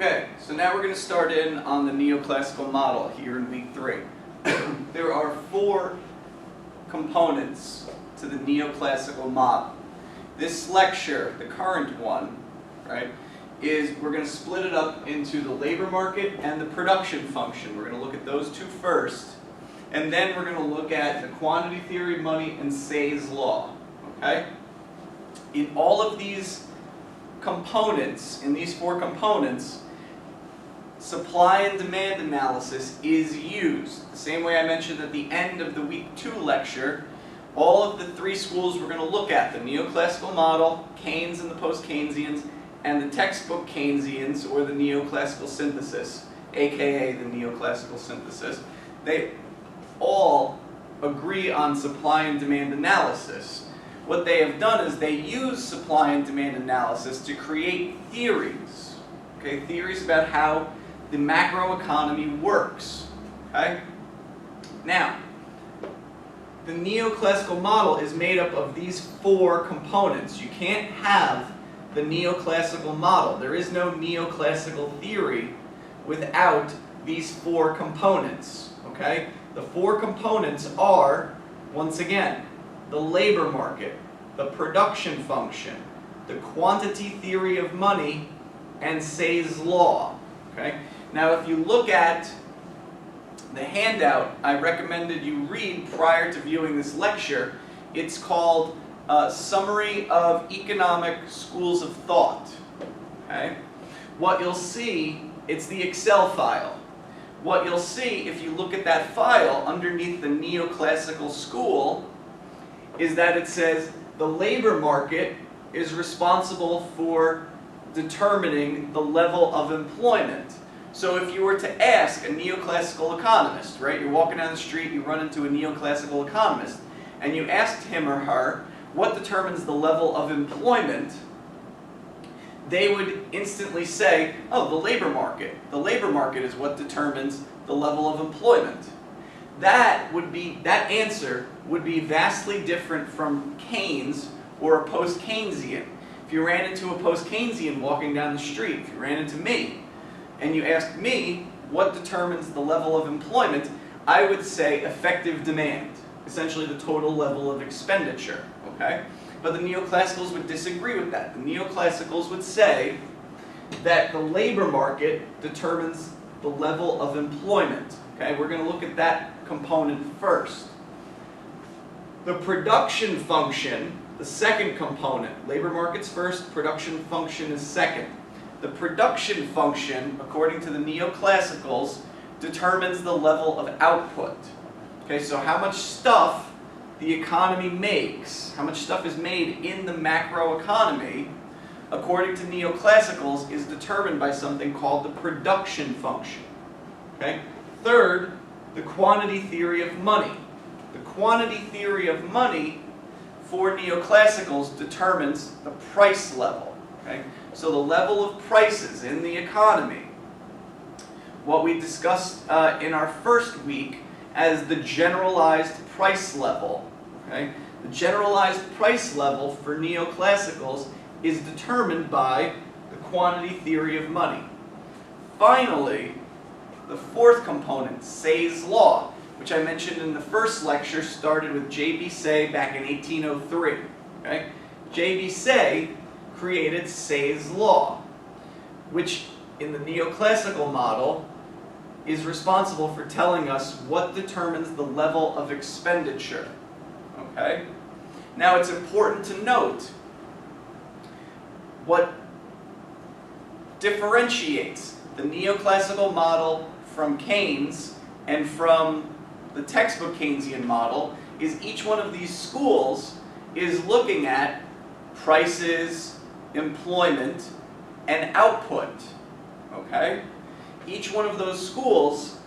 Okay, so now we're going to start in on the neoclassical model here in week 3. There are 4 components to the neoclassical model. This lecture, the current one, right, is we're going to split it up into the labor market and the production function. We're going to look at those two first, and then we're going to look at the quantity theory of money and Say's law. Okay? In all of these components, in these 4 components, supply and demand analysis is used. The same way I mentioned at the end of the week 2 lecture, all of the 3 schools we're going to look at, the neoclassical model, Keynes and the post-Keynesians, and the textbook Keynesians, or the neoclassical synthesis, aka the neoclassical synthesis, they all agree on supply and demand analysis. What they have done is they use supply and demand analysis to create theories, okay? Theories about how the macroeconomy works, okay? Now, the neoclassical model is made up of these 4 components. You can't have the neoclassical model. There is no neoclassical theory without these 4 components, okay? The 4 components are, once again, the labor market, the production function, the quantity theory of money, and Say's law. Okay? Now, if you look at the handout I recommended you read prior to viewing this lecture, it's called Summary of Economic Schools of Thought. Okay? What you'll see, it's the Excel file. What you'll see if you look at that file underneath the neoclassical school is that it says the labor market is responsible for determining the level of employment. So if you were to ask a neoclassical economist, right, you're walking down the street, you run into a neoclassical economist, and you asked him or her what determines the level of employment, they would instantly say, oh, the labor market. The labor market is what determines the level of employment. That answer would be vastly different from Keynes or a post-Keynesian. If you ran into a post-Keynesian walking down the street, if you ran into me, and you asked me what determines the level of employment, I would say effective demand, essentially the total level of expenditure, okay? But the neoclassicals would disagree with that. The neoclassicals would say that the labor market determines the level of employment. Okay, we're going to look at that component first. The production function, the second component. Labor market's first, production function is second. The production function, according to the neoclassicals, determines the level of output. Okay, so how much stuff the economy makes, how much stuff is made in the macroeconomy, according to neoclassicals, is determined by something called the production function. Okay? Third, the quantity theory of money. The quantity theory of money for neoclassicals determines the price level. Okay? So the level of prices in the economy. What we discussed in our first week as the generalized price level. Okay? The generalized price level for neoclassicals is determined by the quantity theory of money. Finally, the 4th component, Say's law, which I mentioned in the first lecture, started with J.B. Say back in 1803. Okay? J.B. Say created Say's law, which in the neoclassical model is responsible for telling us what determines the level of expenditure. Okay? Now it's important to note what differentiates the neoclassical model from Keynes and from the textbook Keynesian model is each one of these schools is looking at prices, employment, and output. Okay? Each one of those schools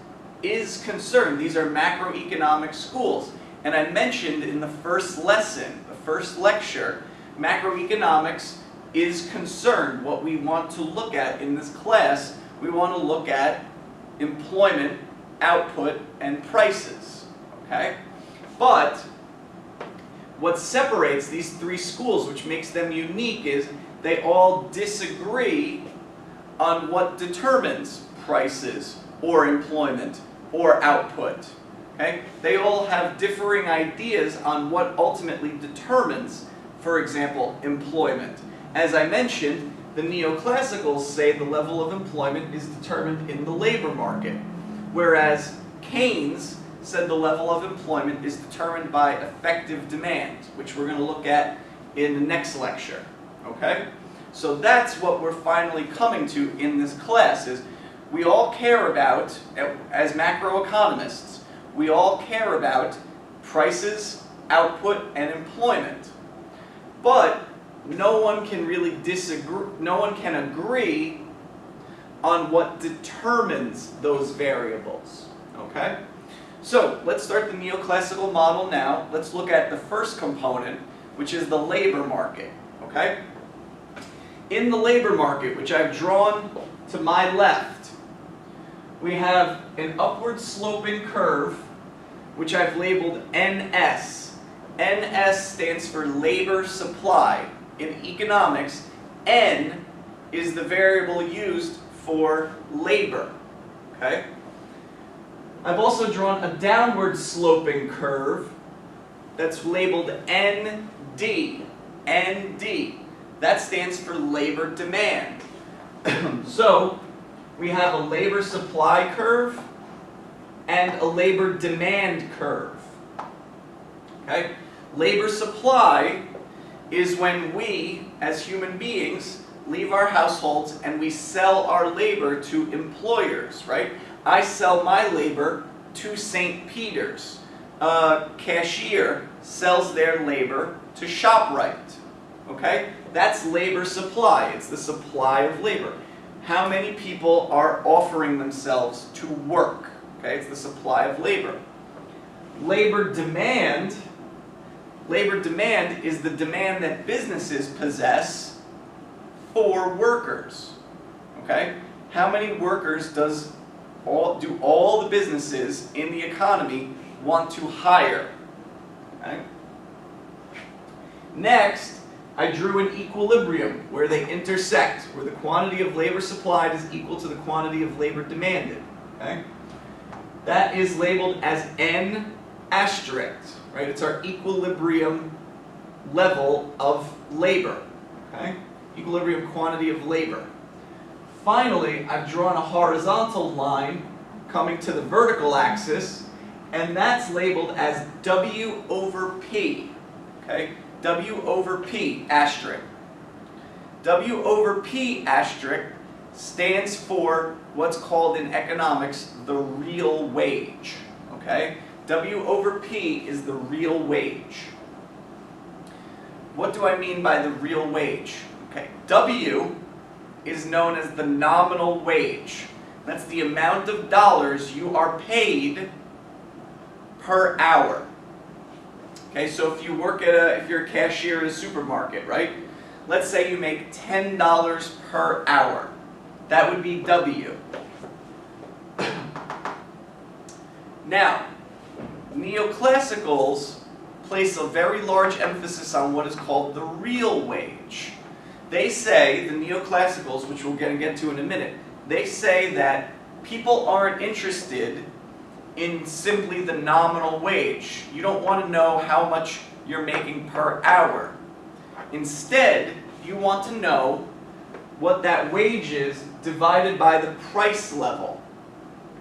is concerned. These are macroeconomic schools. And I mentioned in the first lesson, the first lecture, macroeconomics is concerned. What we want to look at in this class, we want to look at employment, output, and prices. Okay? But what separates these 3 schools, which makes them unique, is they all disagree on what determines prices or employment or output. Okay? They all have differing ideas on what ultimately determines, for example, employment. As I mentioned, the neoclassicals say the level of employment is determined in the labor market, whereas Keynes said the level of employment is determined by effective demand, which we're going to look at in the next lecture. Okay? So that's what we're finally coming to in this class, is we all care about, as macroeconomists, we all care about prices, output, and employment. But no one can really disagree, no one can agree on what determines those variables. Okay? So let's start the neoclassical model now. Let's look at the first component, which is the labor market. Okay? In the labor market, which I've drawn to my left, we have an upward sloping curve, which I've labeled NS. NS stands for labor supply. In economics, N is the variable used for labor. Okay? I've also drawn a downward sloping curve that's labeled ND. ND. That stands for labor demand. So, we have a labor supply curve and a labor demand curve. Okay? Labor supply is when we, as human beings, leave our households and we sell our labor to employers, right? I sell my labor to St. Peter's. A cashier sells their labor to ShopRite. Okay? That's labor supply. It's the supply of labor. How many people are offering themselves to work? Okay? It's the supply of labor. Labor demand is the demand that businesses possess for workers. Okay? How many workers do all the businesses in the economy want to hire? Okay? Next, I drew an equilibrium where they intersect, where the quantity of labor supplied is equal to the quantity of labor demanded. Okay? That is labeled as N asterisk. Right? It's our equilibrium level of labor. Okay? Equilibrium quantity of labor. Finally, I've drawn a horizontal line coming to the vertical axis, and that's labeled as W over P. Okay? W over P asterisk. W over P asterisk stands for what's called in economics the real wage. Okay? W over P is the real wage. What do I mean by the real wage? Okay, W is known as the nominal wage. That's the amount of dollars you are paid per hour. Okay, so if you work if you're a cashier at a supermarket, right? Let's say you make $10 per hour. That would be W. Now, neoclassicals place a very large emphasis on what is called the real wage. They say, the neoclassicals, which we'll get to in a minute, they say that people aren't interested in simply the nominal wage. You don't want to know how much you're making per hour. Instead, you want to know what that wage is divided by the price level.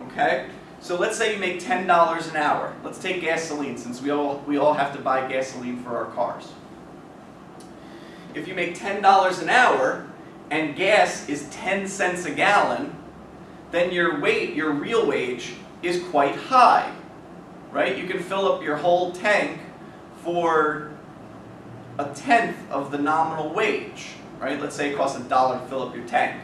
Okay? So let's say you make $10 an hour. Let's take gasoline, since we all have to buy gasoline for our cars. If you make $10 an hour and gas is 10 cents a gallon, then your real wage is quite high, right? You can fill up your whole tank for a tenth of the nominal wage, right? Let's say it costs $1 to fill up your tank.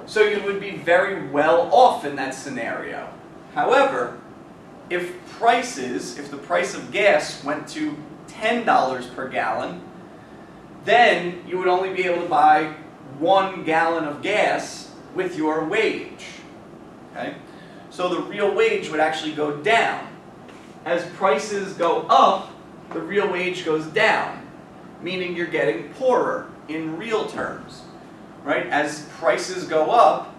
So you would be very well off in that scenario. However, if the price of gas went to $10 per gallon, then you would only be able to buy 1 gallon of gas with your wage. Okay? So the real wage would actually go down. As prices go up, the real wage goes down, meaning you're getting poorer in real terms. right? As prices go up,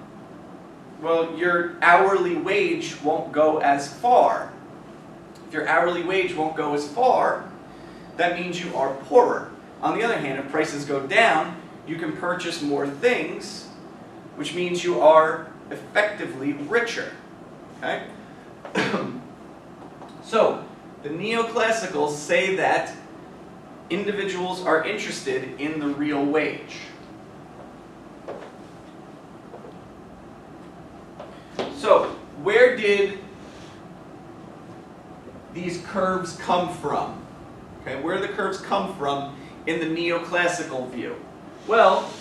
well, your hourly wage won't go as far. If your hourly wage won't go as far, that means you are poorer. On the other hand, if prices go down, you can purchase more things, which means you are effectively richer. Okay? So, the neoclassicals say that individuals are interested in the real wage. So, where did these curves come from? Okay, where do the curves come from in the neoclassical view? Well,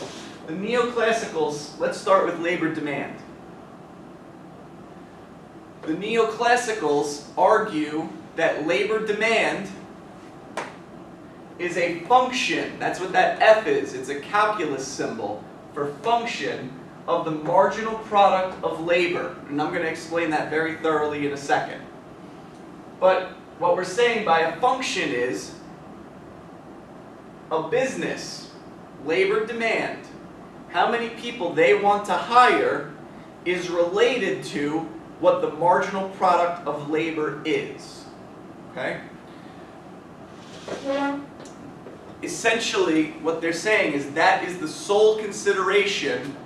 the neoclassicals, let's start with labor demand. The neoclassicals argue that labor demand is a function, that's what that F is, it's a calculus symbol for function of the marginal product of labor. And I'm going to explain that very thoroughly in a second. But what we're saying by a function is a business, labor demand, how many people they want to hire is related to what the marginal product of labor is. Okay? Essentially, what they're saying is that is the sole consideration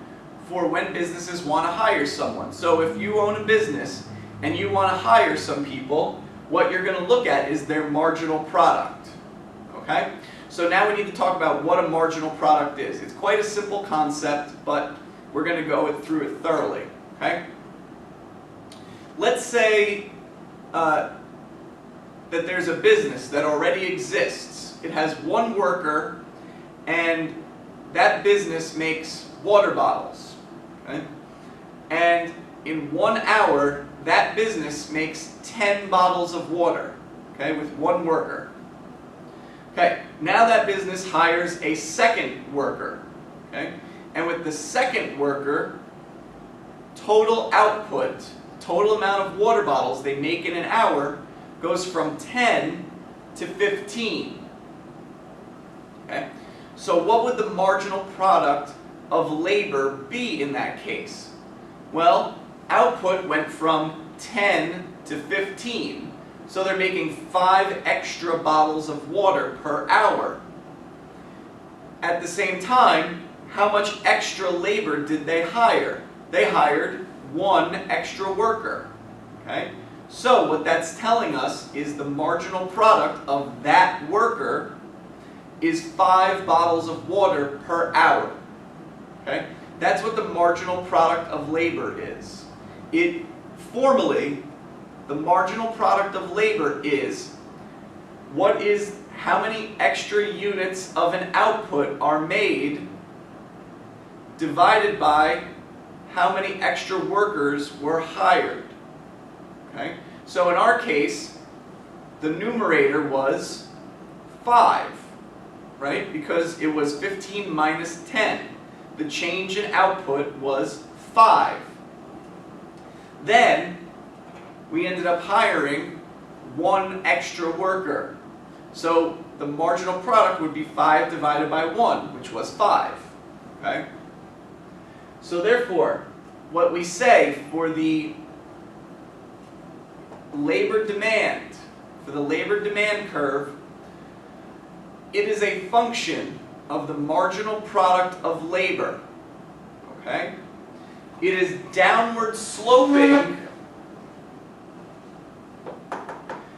for when businesses want to hire someone. So if you own a business and you want to hire some people, what you're going to look at is their marginal product. Okay? So now we need to talk about what a marginal product is. It's quite a simple concept, but we're going to go through it thoroughly. Okay? Let's say that there's a business that already exists. It has one worker, and that business makes water bottles. Okay? And in 1 hour, that business makes 10 bottles of water, okay, with one worker. Okay, now that business hires a second worker, okay, and with the second worker, total output, total amount of water bottles they make in an hour goes from 10 to 15. Okay, so what would the marginal product of labor be in that case? Well, output went from 10 to 15. So they're making 5 extra bottles of water per hour. At the same time, how much extra labor did they hire? They hired 1 extra worker. Okay? So what that's telling us is the marginal product of that worker is 5 bottles of water per hour. Okay? That's what the marginal product of labor is. Formally, the marginal product of labor is how many extra units of an output are made divided by how many extra workers were hired. Okay? So in our case, the numerator was 5, right? Because it was 15 minus 10. The change in output was 5. Then we ended up hiring 1 extra worker. So the marginal product would be 5 divided by 1, which was 5. Okay? So therefore, what we say for the labor demand, curve, it is a function of the marginal product of labor. Okay? It is downward sloping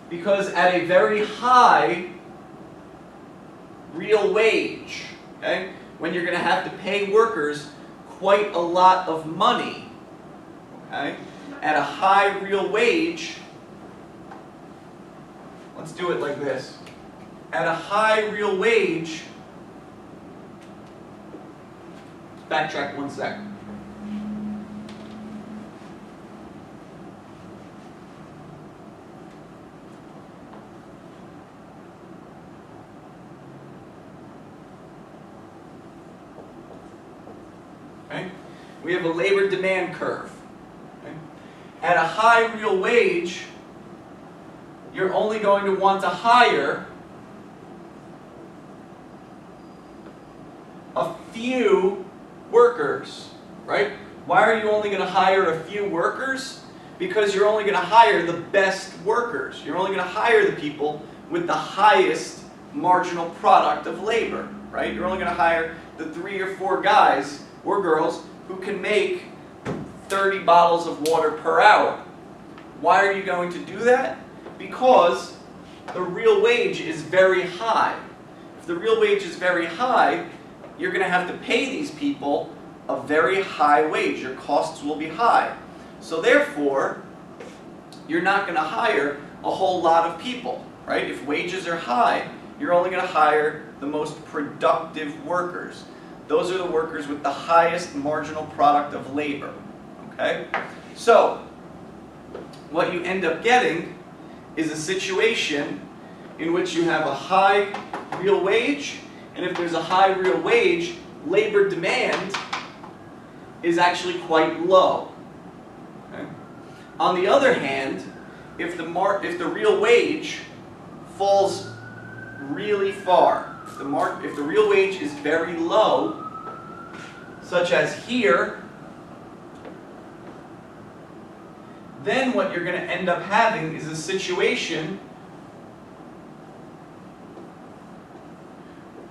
because at a very high real wage, okay, when you're going to have to pay workers quite a lot of money, okay, at a high real wage, let's do it like this. At a high real wage, backtrack 1 second. Okay? We have a labor demand curve. Okay? At a high real wage, you're only going to want to hire a few workers, right? Why are you only going to hire a few workers? Because you're only going to hire the best workers. You're only going to hire the people with the highest marginal product of labor, right? You're only going to hire the 3 or 4 guys or girls who can make 30 bottles of water per hour. Why are you going to do that? Because the real wage is very high. If the real wage is very high, you're going to have to pay these people a very high wage. Your costs will be high. So therefore, you're not going to hire a whole lot of people, right? If wages are high, you're only going to hire the most productive workers. Those are the workers with the highest marginal product of labor, okay? So, what you end up getting is a situation in which you have a high real wage, and if there's a high real wage, labor demand is actually quite low. Okay? On the other hand, if the real wage falls really far, if the real wage is very low, such as here, then what you're going to end up having is a situation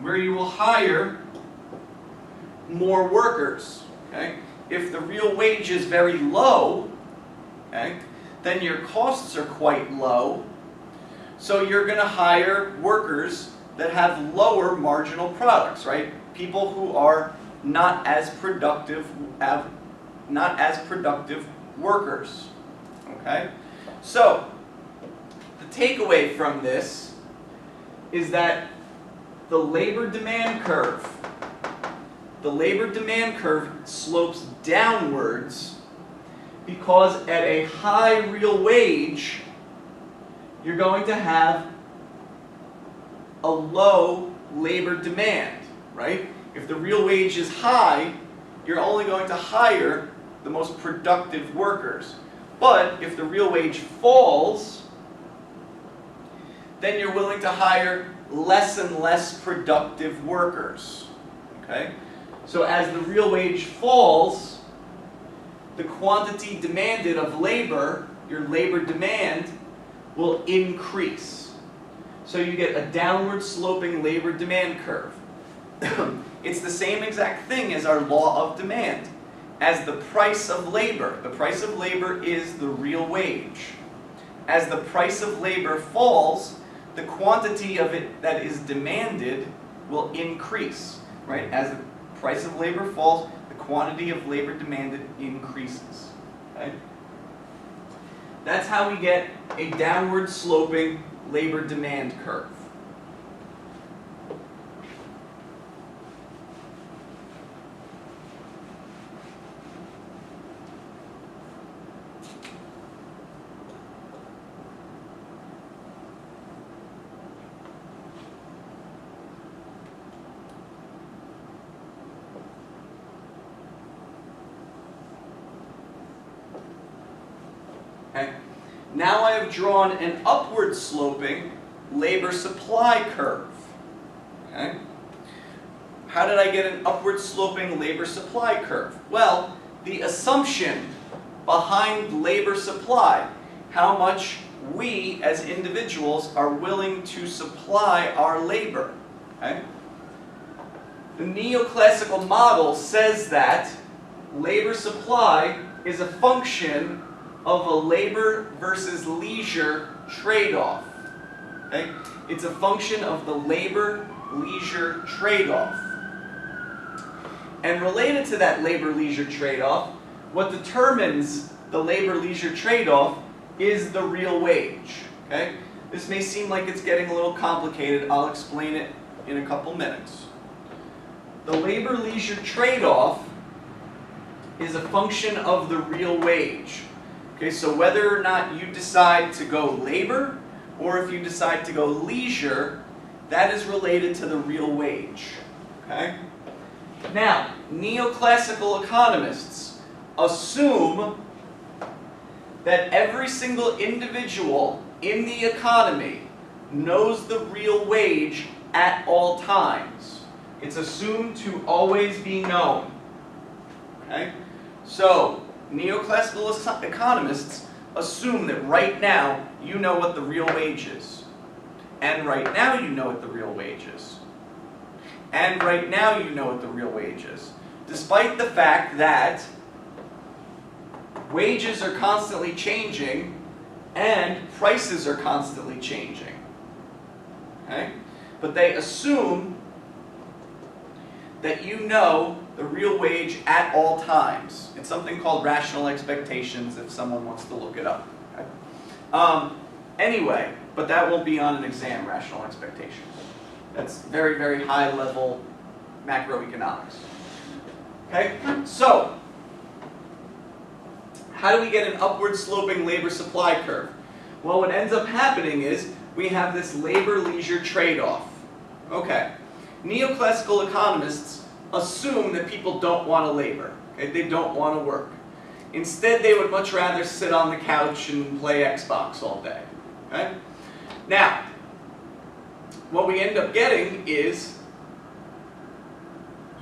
where you will hire more workers. Okay? If the real wage is very low, okay, then your costs are quite low, so you're going to hire workers that have lower marginal products, right? People who are not as productive workers. Okay? So, the takeaway from this is that the labor demand curve slopes downwards because at a high real wage, you're going to have a low labor demand, right? If the real wage is high, you're only going to hire the most productive workers. But if the real wage falls, then you're willing to hire less and less productive workers. Okay? So as the real wage falls, the quantity demanded of labor, your labor demand, will increase. So you get a downward sloping labor demand curve. It's the same exact thing as our law of demand. As the price of labor is the real wage. As the price of labor falls, the quantity of it that is demanded will increase, right? As the price of labor falls, the quantity of labor demanded increases, okay? That's how we get a downward sloping labor demand curve. Okay. Now I have drawn an upward sloping labor supply curve. Okay. How did I get an upward sloping labor supply curve? Well, the assumption behind labor supply, how much we as individuals are willing to supply our labor. Okay. The neoclassical model says that labor supply is a function of a labor versus leisure trade-off. Okay? It's a function of the labor-leisure trade-off. And related to that labor-leisure trade-off, what determines the labor-leisure trade-off is the real wage. Okay? This may seem like it's getting a little complicated. I'll explain it in a couple minutes. The labor-leisure trade-off is a function of the real wage. Okay, so whether or not you decide to go labor, or if you decide to go leisure, that is related to the real wage. Okay? Now, neoclassical economists assume that every single individual in the economy knows the real wage at all times. It's assumed to always be known. Okay? So, neoclassical economists assume that right now you know what the real wage is. And right now you know what the real wage is. And right now you know what the real wage is. Despite the fact that wages are constantly changing and prices are constantly changing. Okay? But they assume that you know the real wage at all times. It's something called rational expectations if someone wants to look it up. Okay? Anyway, but that won't be on an exam, rational expectations. That's very, very high level macroeconomics. Okay? So, how do we get an upward sloping labor supply curve? Well, what ends up happening is we have this labor-leisure trade-off. Okay. Neoclassical economists assume that people don't want to labor. Okay? They don't want to work. Instead, they would much rather sit on the couch and play Xbox all day. Okay? Now, what we end up getting is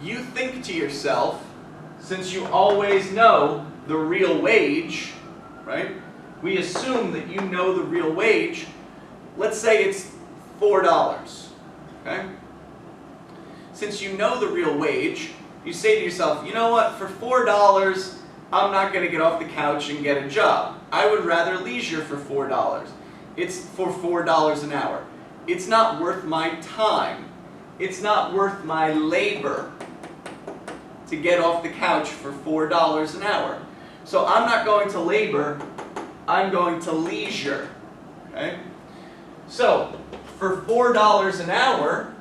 you think to yourself, since you always know the real wage, right? We assume that you know the real wage. Let's say it's $4, okay? Since you know the real wage, you say to yourself, you know what, for $4, I'm not going to get off the couch and get a job. I would rather leisure for $4. It's for $4 an hour. It's not worth my time. It's not worth my labor to get off the couch for $4 an hour. So I'm not going to labor, I'm going to leisure. Okay? So, for $4 an hour,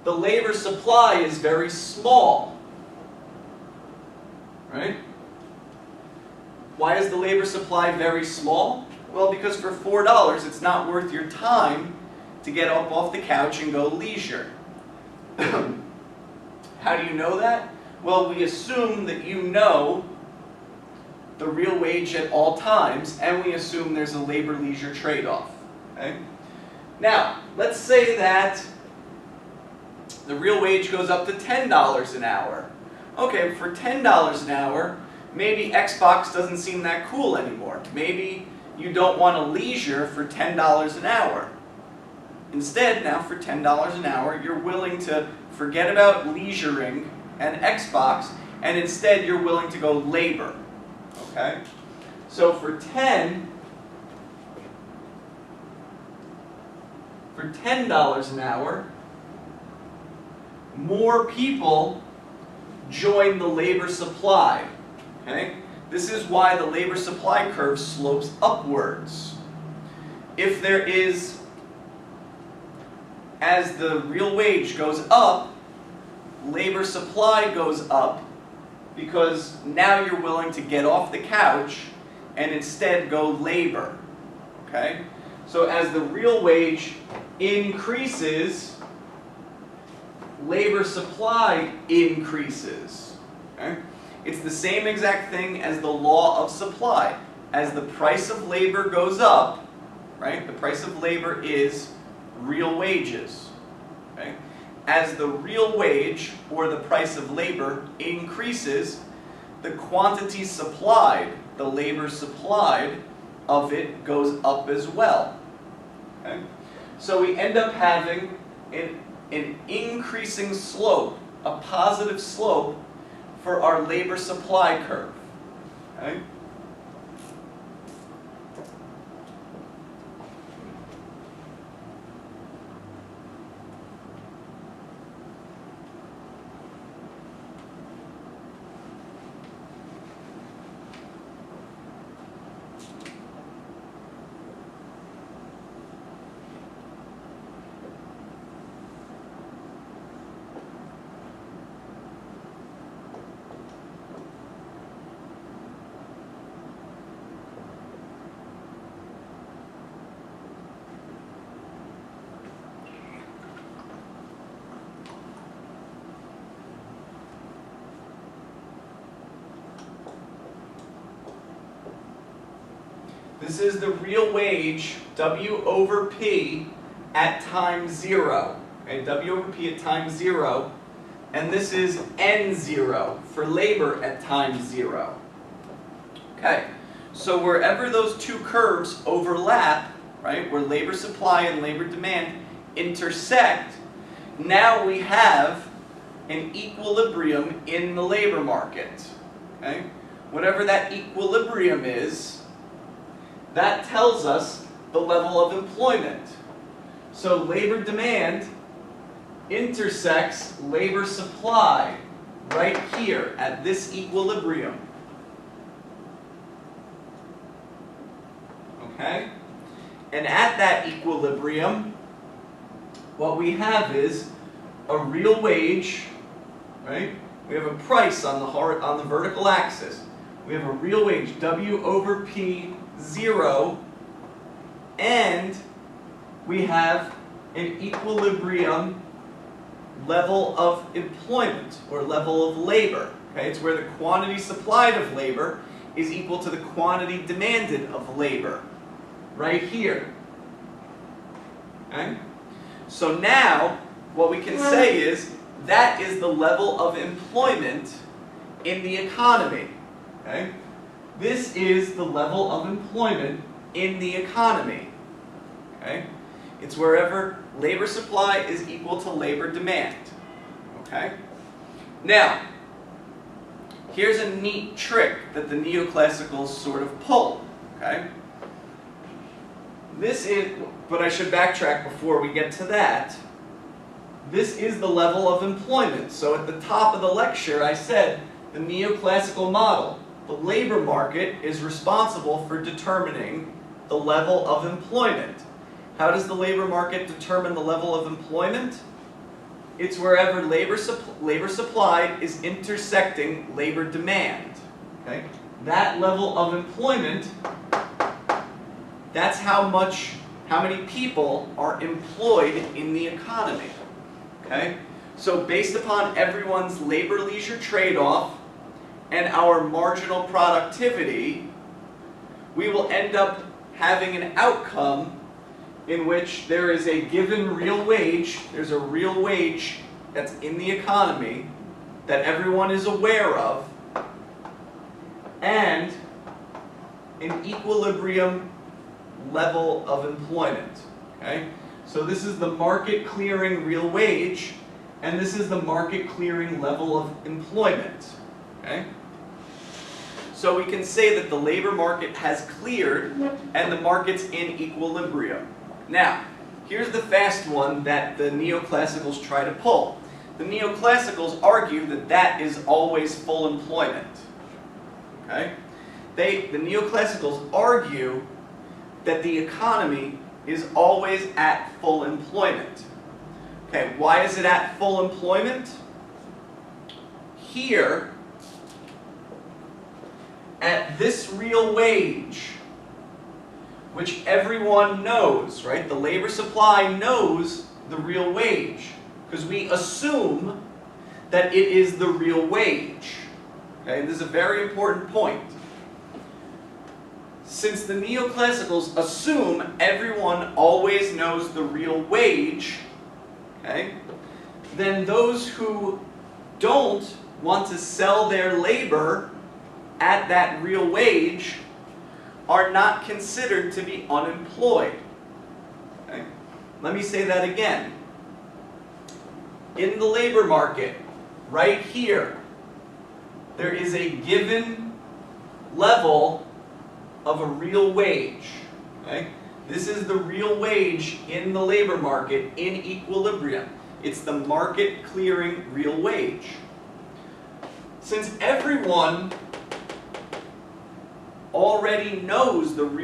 the labor supply is very small. Right? Why is the labor supply very small? Well, because for $4, it's not worth your time to get up off the couch and go leisure. How do you know that? Well, we assume that you know the real wage at all times, and we assume there's a labor-leisure trade-off. Okay? Now, let's say that the real wage goes up to $10 an hour. Okay, for $10 an hour, maybe Xbox doesn't seem that cool anymore. Maybe you don't want to leisure for $10 an hour. Instead, now for $10 an hour, you're willing to forget about leisuring and Xbox, and instead you're willing to go labor. Okay? So for $10 an hour, more people join the labor supply. Okay? This is why the labor supply curve slopes upwards. If there is, as the real wage goes up, labor supply goes up because now you're willing to get off the couch and instead go labor. Okay? So as the real wage increases, labor supply increases. Okay? It's the same exact thing as the law of supply. As the price of labor goes up, right? The price of labor is real wages. Okay? As the real wage, or the price of labor, increases, the quantity supplied, the labor supplied of it, goes up as well. Okay? So we end up having an increasing slope, a positive slope, for our labor supply curve. Okay? This is the real wage, W over P, at time 0. Okay, W over P at time 0. and this is N0 for labor at time 0. Okay, so wherever those two curves overlap, right, where labor supply and labor demand intersect, now we have an equilibrium in the labor market. Okay? Whatever that equilibrium is, that tells us the level of employment. So labor demand intersects labor supply right here at this equilibrium. Okay? And at that equilibrium, what we have is a real wage, right? We have a price on the vertical axis. We have a real wage, W over P 0, and we have an equilibrium level of employment, or level of labor. Okay? It's where the quantity supplied of labor is equal to the quantity demanded of labor, right here. Okay? So now, what we can say is, that is the level of employment in the economy. Okay? This is the level of employment in the economy. Okay? It's wherever labor supply is equal to labor demand. Okay? Now, here's a neat trick that the neoclassicals sort of pull. Okay? This is, but I should backtrack before we get to that. This is the level of employment. So at the top of the lecture, I said the neoclassical model, the labor market, is responsible for determining the level of employment. How does the labor market determine the level of employment? It's wherever labor supply is intersecting labor demand. Okay? That level of employment, that's how many people are employed in the economy. Okay? So based upon everyone's labor-leisure trade-off and our marginal productivity, we will end up having an outcome in which there is a given real wage, there's a real wage that's in the economy that everyone is aware of, and an equilibrium level of employment. Okay? So this is the market clearing real wage, and this is the market clearing level of employment. Okay? So we can say that the labor market has cleared and the market's in equilibrium. Now, here's the fast one that the neoclassicals try to pull. The neoclassicals argue that that is always full employment. Okay? The neoclassicals argue that the economy is always at full employment. Okay, why is it at full employment? Here, at this real wage, which everyone knows, right? The labor supply knows the real wage, because we assume that it is the real wage. Okay, this is a very important point. Since the neoclassicals assume everyone always knows the real wage, okay, then those who don't want to sell their labor at that real wage are not considered to be unemployed. Okay? Let me say that again. In the labor market, right here, there is a given level of a real wage. Okay? This is the real wage in the labor market in equilibrium. It's the market clearing real wage. Since everyone already knows the